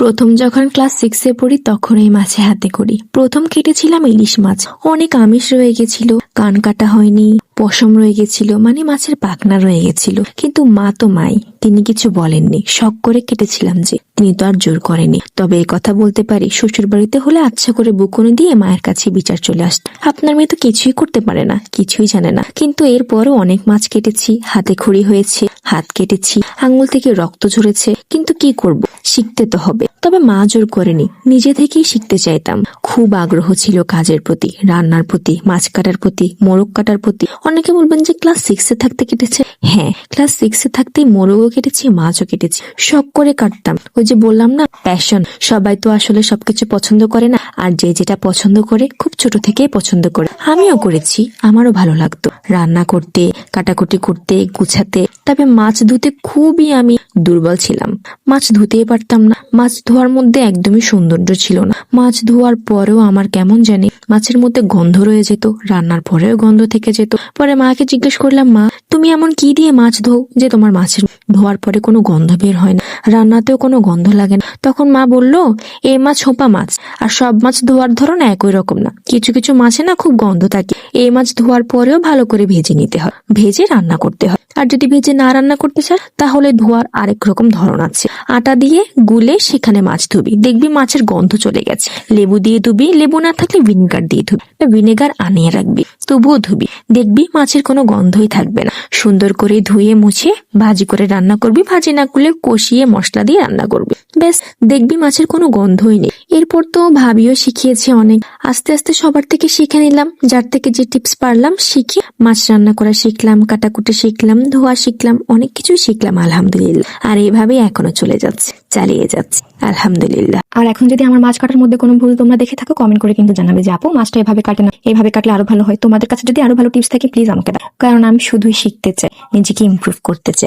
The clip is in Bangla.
প্রথম যখন ক্লাস 6-এ পড়ি তখন এই মাছে হাতে করি। প্রথম কেটেছিলাম ইলিশ মাছ, অনেক আমিষ রয়ে গেছিল, কান কাটা হয়নি, পশম রয়ে গেছিল, মানে মাছের পাখনা রয়ে গেছিল। কিন্তু মা তো মাই, তিনি কিছু বলেননি, শখ করে কেটেছিলাম যে, তিনি তো আর জোর করেনি। তবে এই কথা বলতে পারি, শ্বশুর বাড়িতে হলে আচ্ছা করে বুকুনি দিয়ে মায়ের কাছে বিচার চলে আসত, আপনার মেয়ে তো কিছুই করতে পারে না, কিছুই জানে না। কিন্তু এরপরও অনেক মাছ কেটেছি, হাতে খড়ি হয়েছে, হাত কেটেছি, আঙুল থেকে রক্ত ঝরেছে, কিন্তু কি করব, শিখতে তো হবে। তবে মা জোর করেনি, নিজে থেকেই শিখতে চাইতাম। খুব আগ্রহ ছিল কাজের প্রতি, রান্নার প্রতি, মাছ কাটার প্রতি, মোরগ কাটার প্রতি। অনেকে বলবেন যে ক্লাস 6-এ থাকতে কেটেছে। হ্যাঁ, ক্লাস 6-এ থাকতেই মোরগও কেটেছি, মাছও কেটেছি, শখ করে কাটতাম। ওই যে বললাম না, প্যাশন। সবাই তো আসলে সবকিছু পছন্দ করে না, আর যে যেটা পছন্দ করে খুব ছোট থেকেই পছন্দ করে। আমিও করেছি, আমারও ভালো লাগতো রান্না করতে, কাটাকুটি করতে, গুছাতে। তবে মাছ ধুতে খুবই আমি দুর্বল ছিলাম, মাছ ধুতেই পারতাম না। মাছ ধোয়ার মধ্যে একদমই সৌন্দর্য ছিল না। মাছ ধোয়ার পরেও আমার কেমন জানি মাছের মধ্যে গন্ধ রয়ে যেত, রান্নার পরেও গন্ধ থেকে যেত। পরে মাকে জিজ্ঞেস করলাম, মা তুমি এমন কি দিয়ে মাছ ধোও যে তোমার মাছের ধোয়ার পরে কোনো গন্ধ বের হয় না, রান্নাতেও কোনো গন্ধ লাগে না? তখন মা বলল, এই মাছ হোপা মাছ, আর সব মাছ ধোয়ার ধরন একই রকম না। কিছু কিছু মাছে না খুব গন্ধ থাকে, এই মাছ ধোয়ার পরেও ভালো করে ভেজে নিতে হয়, ভেজে রান্না করতে হয়। আর যদি ভেজে না রান্না করতে চাস তাহলে ধোয়ার আরেক রকম ধরন আছে, আটা দিয়ে গুলে সেখানে মাছ ধুবি, দেখবি মাছের গন্ধ চলে গেছে। লেবু দিয়ে ধুবি, লেবু না থাকলে ভিনেগার দিয়ে ধুবি, ভিনেগার আনিয়ে রাখবি, তবুও ধুবি, দেখবি মাছের কোনো গন্ধই থাকবে না। সুন্দর করে ধুয়ে মুছে ভাজি করে রান্না করবি, ভাজি না করলে কষিয়ে মশলা দিয়ে রান্না করবি, ব্যাস, দেখবি মাছের কোনো গন্ধই নেই। এরপর তো ভাবিও শিখিয়েছে অনেক, আস্তে আস্তে সবার থেকে শিখে নিলাম, যার থেকে যে টিপস পারলাম শিখে মাছ রান্না করা শিখলাম, কাটাকুটি শিখলাম, ধোয়া শিখলাম, অনেক কিছু শিখলাম আলহামদুলিল্লাহ। আর এইভাবেই এখনো চলে যাচ্ছে, চালিয়ে যাচ্ছে আলহামদুলিল্লাহ। আর এখন যদি আমার মাছ কাটার মধ্যে কোনো ভুল তোমরা দেখে থাকো, কমেন্ট করে কিন্তু জানাবে যে আপু মাছটা এভাবে কাটে না, এভাবে কাটলে আরো ভালো হয়। তোমাদের কাছে যদি আরো ভালো টিপস থাকে প্লিজ আমাকে দাও, কারণ আমি শুধুই শিখতে চাই, নিজেকে ইমপ্রুভ করতে চাই।